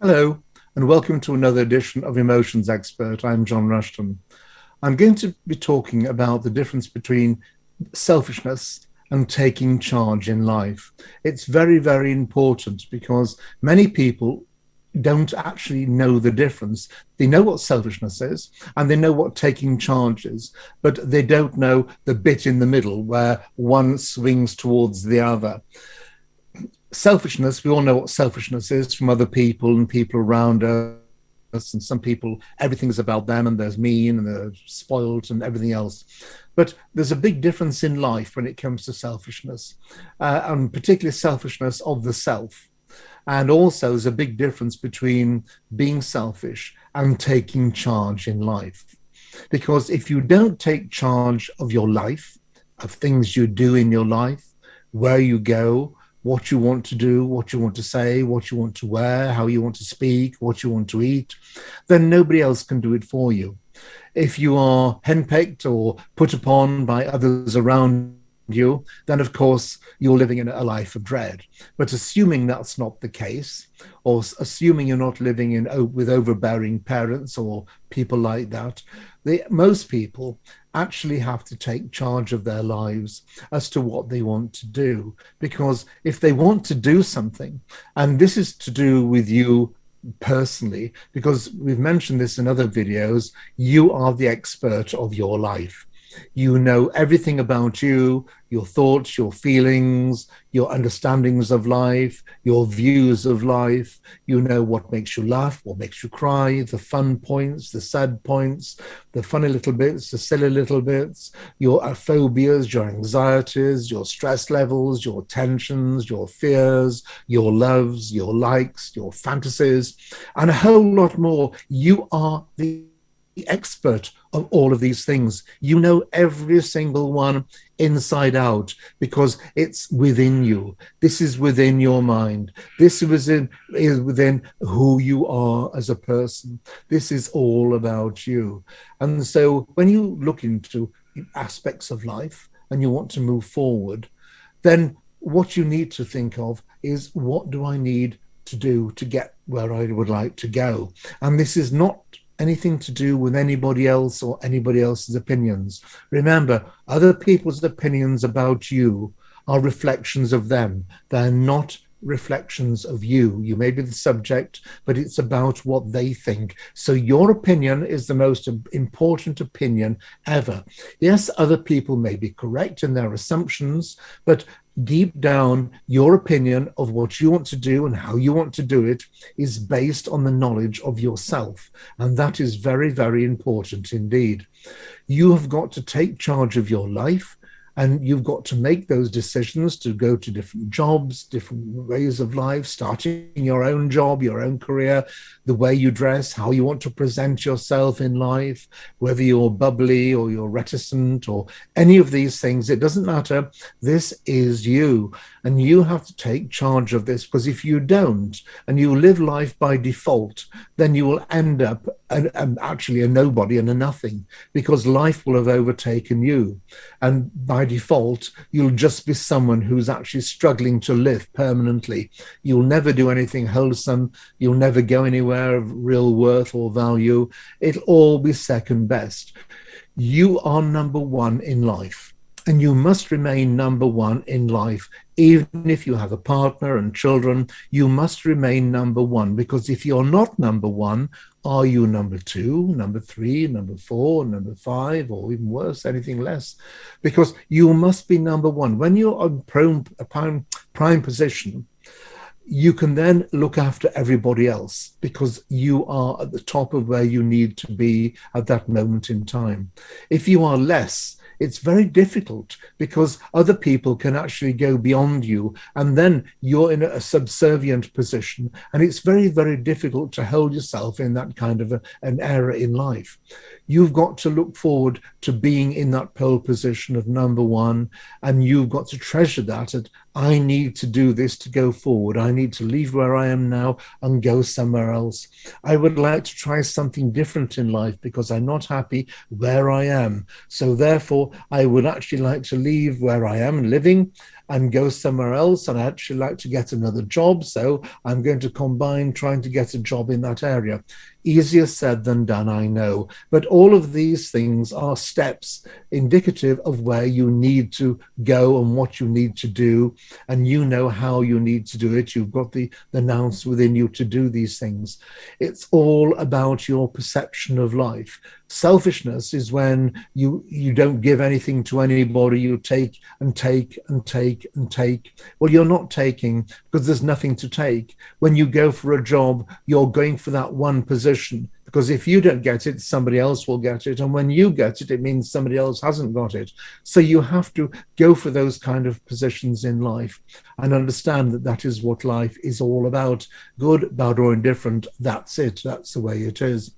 Hello, and welcome to another edition of Emotions Expert. I'm John Rushton. I'm going to be talking about the difference between selfishness and taking charge in life. It's very, very important because many people don't actually know the difference. They know what selfishness is and they know what taking charge is, but they don't know the bit in the middle where one swings towards the other. Selfishness, we all know what selfishness is from other people and people around us. And some people, everything's about them, and there's mean and they're spoiled and everything else. But there's a big difference in life when it comes to selfishness, and particularly selfishness of the self. And also, there's a big difference between being selfish and taking charge in life. Because if you don't take charge of your life, of things you do in your life, where you go, what you want to do, what you want to say, what you want to wear, how you want to speak, what you want to eat, then nobody else can do it for you. If you are henpecked or put upon by others around you, then of course you're living in a life of dread. But assuming that's not the case, or assuming you're not living with overbearing parents or people like that, most people actually have to take charge of their lives as to what they want to do. Because if they want to do something, and this is to do with you personally, because we've mentioned this in other videos, you are the expert of your life. You know everything about you, your thoughts, your feelings, your understandings of life, your views of life. You know what makes you laugh, what makes you cry, the fun points, the sad points, the funny little bits, the silly little bits, your phobias, your anxieties, your stress levels, your tensions, your fears, your loves, your likes, your fantasies, and a whole lot more. You are the expert of all of these things. You know every single one inside out because it's within you. This is within your mind. This is within who you are as a person. This is all about you. And so when you look into aspects of life and you want to move forward, then what you need to think of is, what do I need to do to get where I would like to go? And this is not anything to do with anybody else or anybody else's opinions. Remember, other people's opinions about you are reflections of them. They're not reflections of you. You may be the subject, but it's about what they think. So your opinion is the most important opinion ever. Yes, other people may be correct in their assumptions, but deep down, your opinion of what you want to do and how you want to do it is based on the knowledge of yourself. And that is very, very important indeed. You have got to take charge of your life. And you've got to make those decisions to go to different jobs, different ways of life, starting your own job, your own career, the way you dress, how you want to present yourself in life, whether you're bubbly or you're reticent or any of these things. It doesn't matter. This is you. And you have to take charge of this, because if you don't and you live life by default, then you will end up actually a nobody and a nothing, because life will have overtaken you. And by default, you'll just be someone who's actually struggling to live permanently. You'll never do anything wholesome. You'll never go anywhere of real worth or value. It'll all be second best. You are number one in life. And you must remain number one in life. Even if you have a partner and children, you must remain number one, because if you're not number one, are you number two, number three, number four, number five, or even worse, anything less? Because you must be number one. When you're in prime position, you can then look after everybody else, because you are at the top of where you need to be at that moment in time. If you are less, it's very difficult, because other people can actually go beyond you, and then you're in a subservient position, and it's very, very difficult to hold yourself in that kind of an era in life. You've got to look forward to being in that pole position of number one, and you've got to treasure that I need to do this to go forward. I need to leave where I am now and go somewhere else. I would like to try something different in life because I'm not happy where I am. So therefore, I would actually like to leave where I am living and go somewhere else. And I actually like to get another job. So I'm going to combine trying to get a job in that area. Easier said than done, I know. But all of these things are steps indicative of where you need to go and what you need to do. And you know how you need to do it. You've got the nous within you to do these things. It's all about your perception of life. Selfishness is when you don't give anything to anybody. You take and take and take and take. Well, you're not taking because there's nothing to take. When you go for a job, you're going for that one position, because if you don't get it, somebody else will get it. And when you get it, it means somebody else hasn't got it. So you have to go for those kind of positions in life and understand that that is what life is all about. Good, bad, or indifferent, that's it. That's the way it is.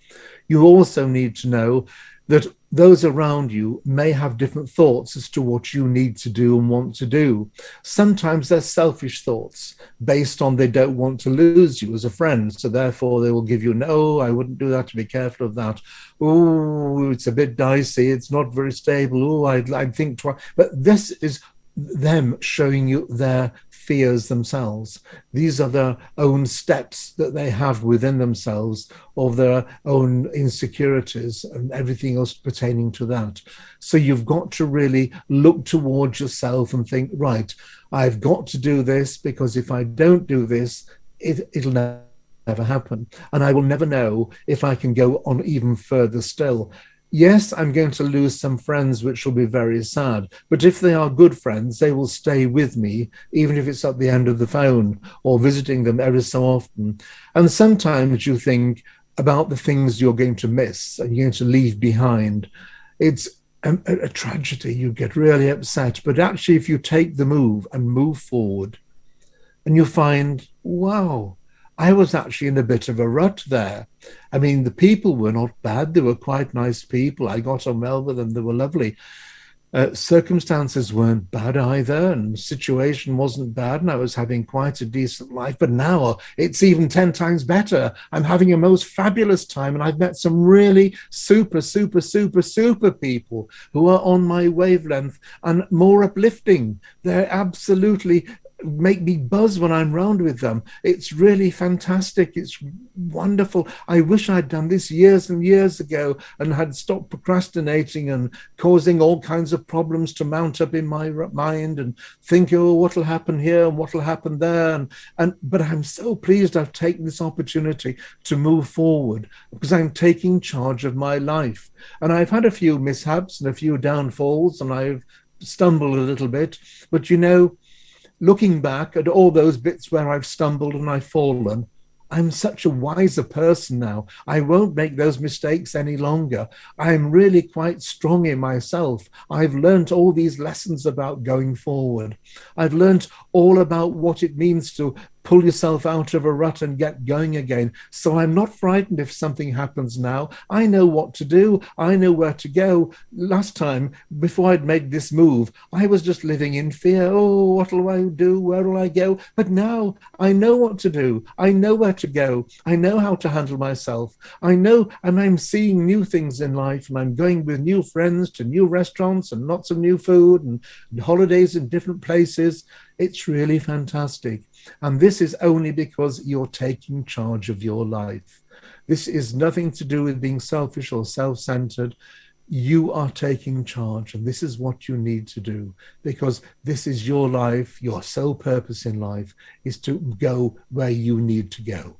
You also need to know that those around you may have different thoughts as to what you need to do and want to do. Sometimes they're selfish thoughts based on they don't want to lose you as a friend. So therefore they will give you, no, I wouldn't do that, to be careful of that. Oh, it's a bit dicey. It's not very stable. Oh, I'd think twice. But this is them showing you their fears themselves. These are their own steps that they have within themselves of their own insecurities and everything else pertaining to that. So you've got to really look towards yourself and think, right, I've got to do this, because if I don't do this, it'll never happen. And I will never know if I can go on even further still. Yes, I'm going to lose some friends, which will be very sad. But if they are good friends, they will stay with me, even if it's at the end of the phone or visiting them every so often. And sometimes you think about the things you're going to miss and you're going to leave behind. It's a tragedy. You get really upset. But actually, if you take the move and move forward, and you find, wow, I was actually in a bit of a rut there. I mean, the people were not bad. They were quite nice people. I got on well with them. They were lovely. Circumstances weren't bad either, and the situation wasn't bad, and I was having quite a decent life. But now it's even 10 times better. I'm having a most fabulous time, and I've met some really super, super, super, super people who are on my wavelength and more uplifting. They're absolutely make me buzz when I'm round with them. It's really fantastic. It's wonderful. I wish I'd done this years and years ago and had stopped procrastinating and causing all kinds of problems to mount up in my mind and think, oh, what'll happen here and what'll happen there. But I'm so pleased I've taken this opportunity to move forward, because I'm taking charge of my life. And I've had a few mishaps and a few downfalls, and I've stumbled a little bit. But looking back at all those bits where I've stumbled and I've fallen, I'm such a wiser person now. I won't make those mistakes any longer. I'm really quite strong in myself. I've learned all these lessons about going forward. I've learned all about what it means to pull yourself out of a rut and get going again. So I'm not frightened if something happens now. I know what to do. I know where to go. Last time, before I'd made this move, I was just living in fear. Oh, what'll I do? Where will I go? But now I know what to do. I know where to go. I know how to handle myself. I know, and I'm seeing new things in life, and I'm going with new friends to new restaurants and lots of new food and holidays in different places. It's really fantastic. And this is only because you're taking charge of your life. This is nothing to do with being selfish or self-centered. You are taking charge, and this is what you need to do, because this is your life. Your sole purpose in life is to go where you need to go.